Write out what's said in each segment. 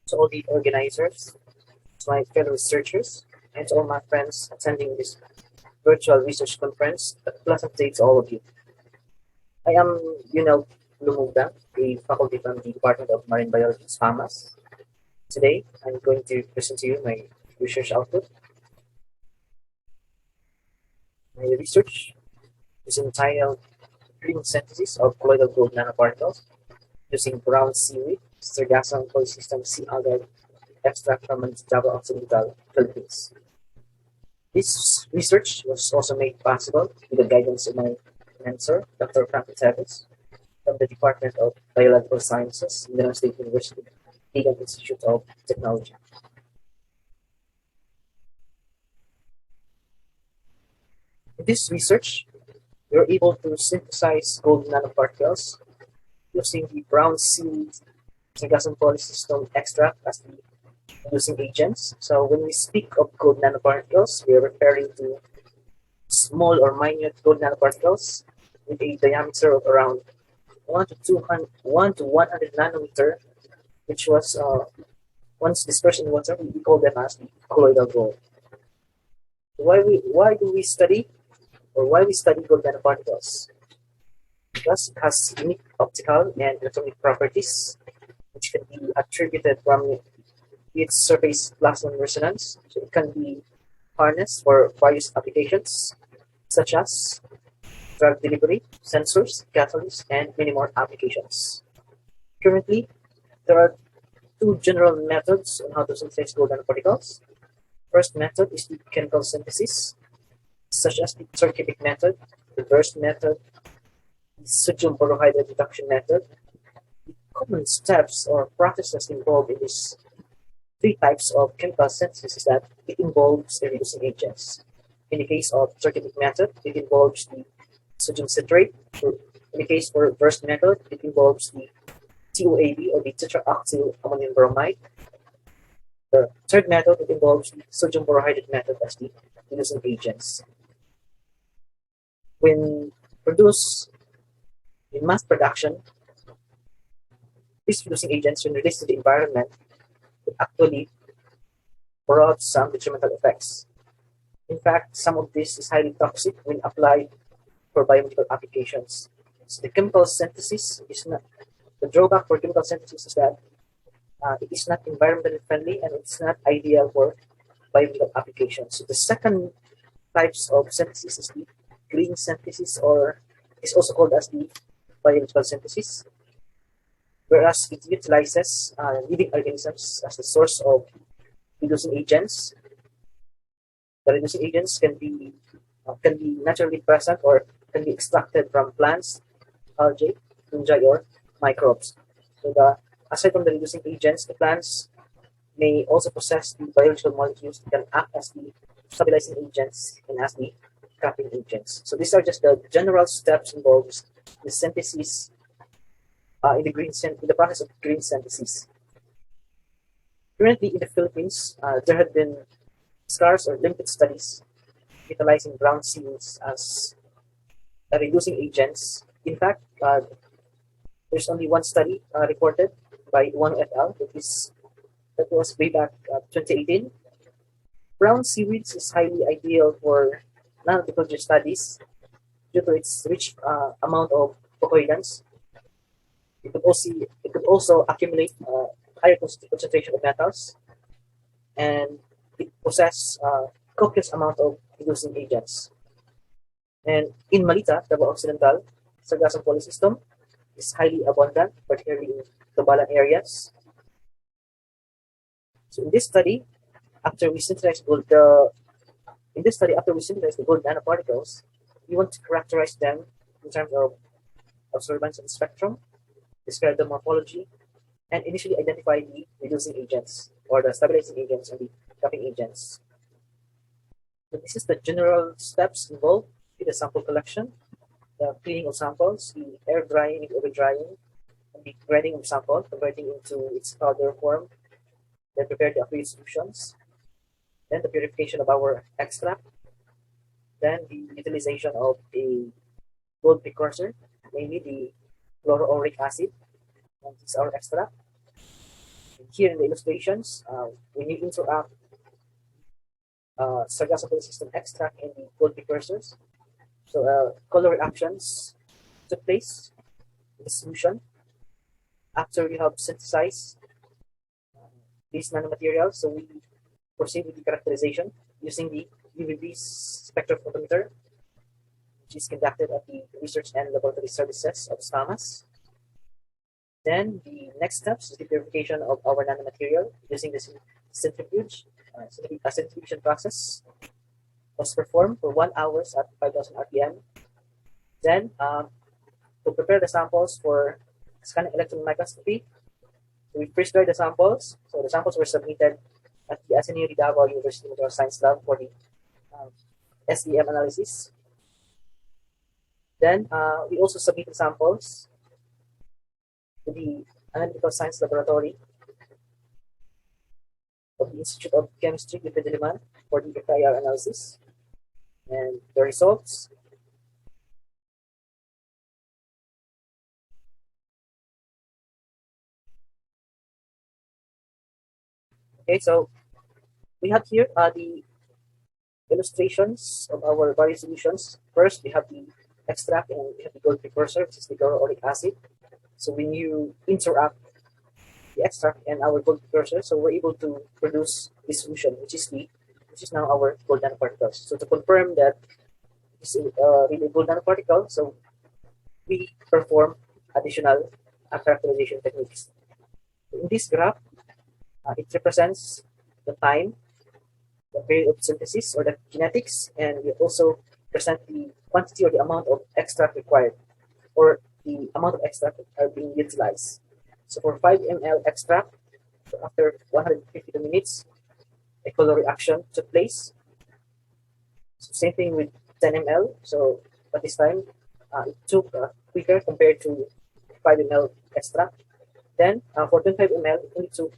to all the organizers, to my fellow researchers, and to all my friends attending this virtual research conference. A pleasant day to all of you. I am Lumugda, a faculty from the Department of Marine Biology, SPAMAS. Today, I'm going to present to you my research output. My research is entitled Green Synthesis of Colloidal Gold Nanoparticles using Brown Seaweed, Sargassum Polysystem Sea Algal extract from Davao Occidental, Philippines. This research was also made possible with the guidance of my mentor, Dr. Franco Teves, from the Department of Biological Sciences, Mindanao State University, Legal Institute of Technology. In this research, we were able to synthesize gold nanoparticles using the brown seaweed Sargassum polysystem extract as the using agents. So when we speak of gold nanoparticles, we are referring to small or minute gold nanoparticles with a diameter of around 1 to 100 nanometer, which was once dispersed in water, we call them as the colloidal gold. Why we study gold nanoparticles? Because it has unique optical and electronic properties, which can be attributed from its surface plasma resonance. So it can be harnessed for various applications, such as drug delivery, sensors, catalysts, and many more applications. Currently, there are two general methods on how to synthesize gold nanoparticles. First method is the chemical synthesis, such as the scientific method, the reverse method, the sodium borohydride reduction method. The common steps or processes involved in these three types of chemical synthesis is that it involves the reducing agents. In the case of scientific method, it involves the sodium citrate. In the case for reverse method, it involves the TOAB or the tetraoxyl ammonium bromide. The third method, it involves the sodium borohydride method as the reducing agents. When produced in mass production, these reducing agents, when released to the environment, would actually brought some detrimental effects. In fact, some of this is highly toxic when applied for biomedical applications. So the chemical synthesis is not the drawback for chemical synthesis is that it is not environmentally friendly and it's not ideal for biomedical applications. So the second types of synthesis is the green synthesis, or is also called as the biological synthesis, whereas it utilizes living organisms as the source of reducing agents. The reducing agents can be naturally present or can be extracted from plants, algae, fungi, or microbes. So aside from the reducing agents, the plants may also possess the biological molecules that can act as the stabilizing agents and as the capping agents. So these are just the general steps involved in the synthesis in the process of green synthesis. Currently in the Philippines, there have been scarce or limited studies utilizing brown seaweeds as reducing agents. In fact, there's only one study reported by Wang et al. That was way back 2018. Brown seaweeds is highly ideal for nanotechnology studies due to its rich amount of coherence. It could also accumulate higher concentration of metals, and it possesses copious amount of reducing agents. And in Malita, Davao Occidental, Sargassum polysystem is highly abundant, particularly in Tobalan areas. So in this study, after we synthesize the gold nanoparticles, we want to characterize them in terms of absorbance and spectrum, describe the morphology, and initially identify the reducing agents or the stabilizing agents and the capping agents. So this is the general steps involved in the sample collection, the cleaning of samples, the air drying and over drying, and the grinding of sample, converting into its powder form, then prepare the aqueous solutions, then the purification of our extract, then the utilization of a gold precursor, mainly the fluoroauric acid, and this is our extract. Here in the illustrations, when you interact sargassum polycystin extract and the gold precursors, so color reactions took place in the solution after you have synthesized these nanomaterials. So we proceed with the characterization using the UVB spectrophotometer, which is conducted at the Research and Laboratory Services of STAMAS. Then the next steps is the purification of our nanomaterial using the centrifuge. Centrifugation process was performed for 1 hour at 5,000 RPM. Then to prepare the samples for scanning electron microscopy, we freeze-dried the samples. So the samples were submitted at the Ateneo de Davao University Material Science Lab for the SEM analysis. Then we also submitted samples to the Analytical Science Laboratory of the Institute of Chemistry with Diliman for the FIR analysis. And the results. Okay, so we have here the illustrations of our various solutions. First, we have the extract and we have the gold precursor, which is the chloroauric acid. So when you interact the extract and our gold precursor, so we're able to produce this solution, which is now our gold nanoparticles. So to confirm that this is really a gold nanoparticle, so we perform additional characterization techniques. In this graph, it represents the time, the period of synthesis or the kinetics, and we also present the quantity or the amount of extract required or the amount of extract that are being utilized. So for 5 ml extract, so after 152 minutes, a color reaction took place. So same thing with 10 ml. So at this time, it took quicker compared to 5 ml extract. Then for 25 ml, it only took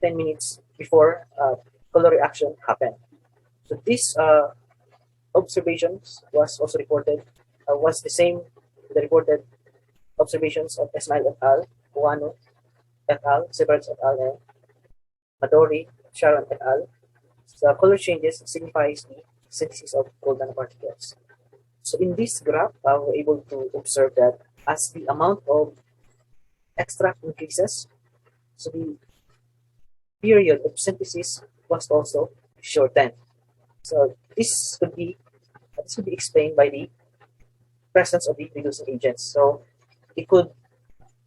10 minutes before color reaction happened. So this observations was also reported, was the same the reported observations of Esmail et al., Buano et al., Severance et al., and Madori, Sharon et al. So color changes signifies the synthesis of gold nanoparticles. So in this graph, we're able to observe that as the amount of extract increases, so the period of synthesis was also shortened. So this could be explained by the presence of the reducing agents. So it could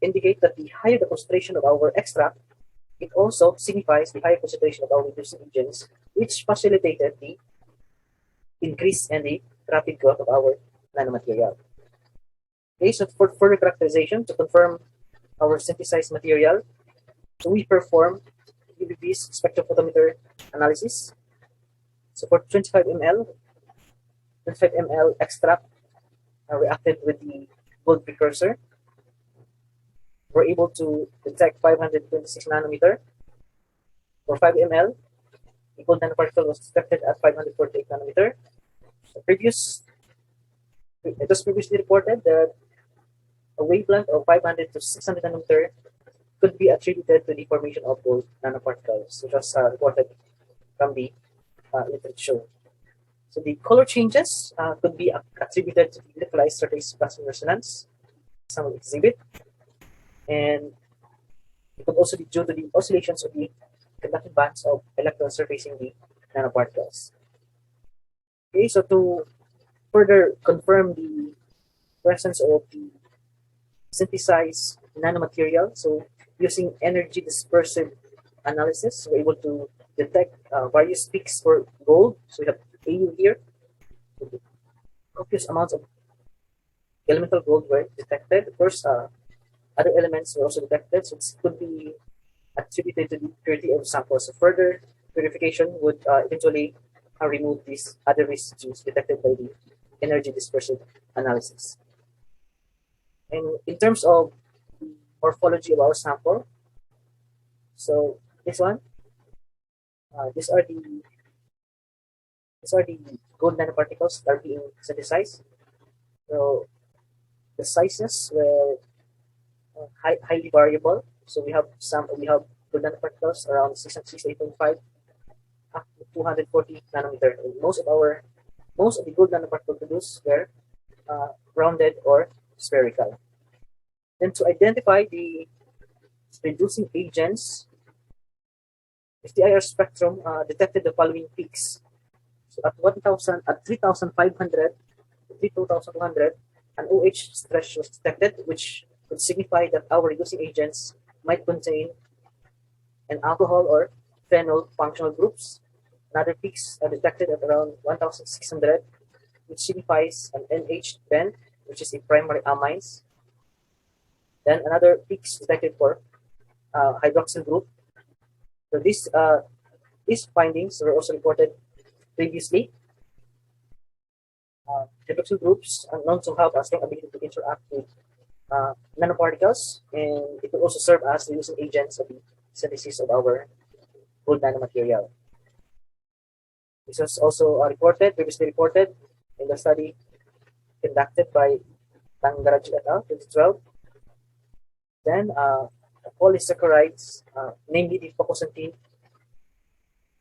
indicate that the higher the concentration of our extract, it also signifies the higher concentration of our reducing agents, which facilitated the increase and the rapid growth of our nanomaterial. Okay, so for further characterization, to confirm our synthesized material, so we perform UVB's spectrophotometer analysis. So for 25 ml extract reacted with the gold precursor, we're able to detect 526 nanometer. For 5 ml, the gold nanoparticle was detected at 548 nanometer. It was previously reported that a wavelength of 500 to 600 nanometer could be attributed to the formation of gold nanoparticles, which was reported from the literature. So the color changes could be attributed to the localized surface plasma resonance some will exhibit, and it could also be due to the oscillations of the conductive bands of electrons surfacing the nanoparticles. Okay, so to further confirm the presence of the synthesized nanomaterial, so using energy dispersive analysis, we're able to detect various peaks for gold. So we have AU here. Copious amounts of elemental gold were detected. Of course, other elements were also detected, so it could be attributed to the purity of samples. So further purification would eventually remove these other residues detected by the energy dispersive analysis. And in terms of the morphology of our sample, so this one, these are the gold nanoparticles that are being synthesized. So the sizes were highly variable. So we have gold nanoparticles around 6.5 up to 240 nanometer. And most of the gold nanoparticles produced were rounded or spherical. Then to identify the reducing agents, FTIR spectrum detected the following peaks. So at 1,000, at 3,500 to 3,200, an OH stretch was detected, which would signify that our reducing agents might contain an alcohol or phenol functional groups. Another peaks are detected at around 1,600, which signifies an NH bend, which is a primary amines. Then another peaks detected for hydroxyl group. So these findings were also reported previously. Hydroxyl groups are known to have a strong ability to interact with nanoparticles, and it will also serve as reducing agents of the synthesis of our gold nanomaterial. This was also previously reported in the study conducted by Tangaraj et al. 2012. Then polysaccharides, namely the fucoxanthin,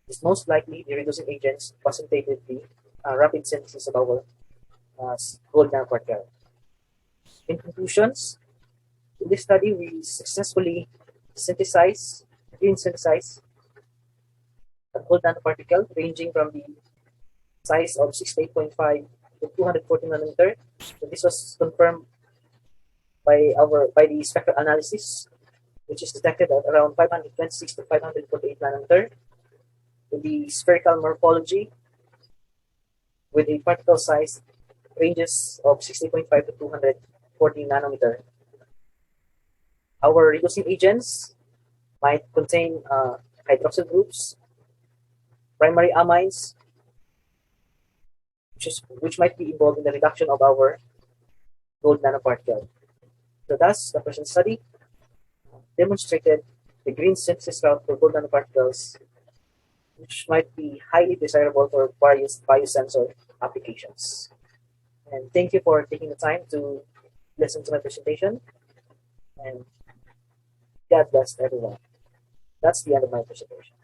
is most likely the reducing agents facilitated the rapid synthesis of our gold nanoparticle. In conclusions, in this study, we successfully green synthesize a gold nanoparticle ranging from the size of 68.5 to 240 nanometer. So this was confirmed by the spectral analysis, which is detected at around 526 to 548 nanometer, with the spherical morphology with a particle size ranges of 60.5 to 240 nanometer. Our reducing agents might contain hydroxyl groups, primary amines, which might be involved in the reduction of our gold nanoparticle. So thus, the present study demonstrated the green synthesis route for gold nanoparticles, which might be highly desirable for various biosensor applications. And thank you for taking the time to listen to my presentation. And God bless everyone. That's the end of my presentation.